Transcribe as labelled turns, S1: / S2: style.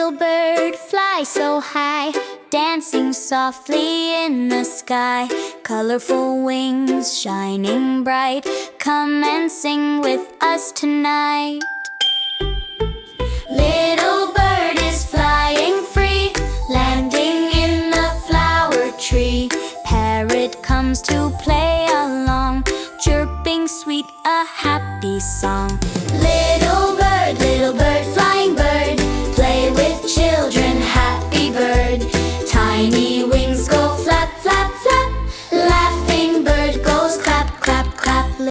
S1: Little bird, fly so high, dancing softly in the sky. Colorful wings shining bright, come and sing with us tonight. Little bird is flying free, landing in the flower tree. Parrot comes to play along, chirping sweet a happy song.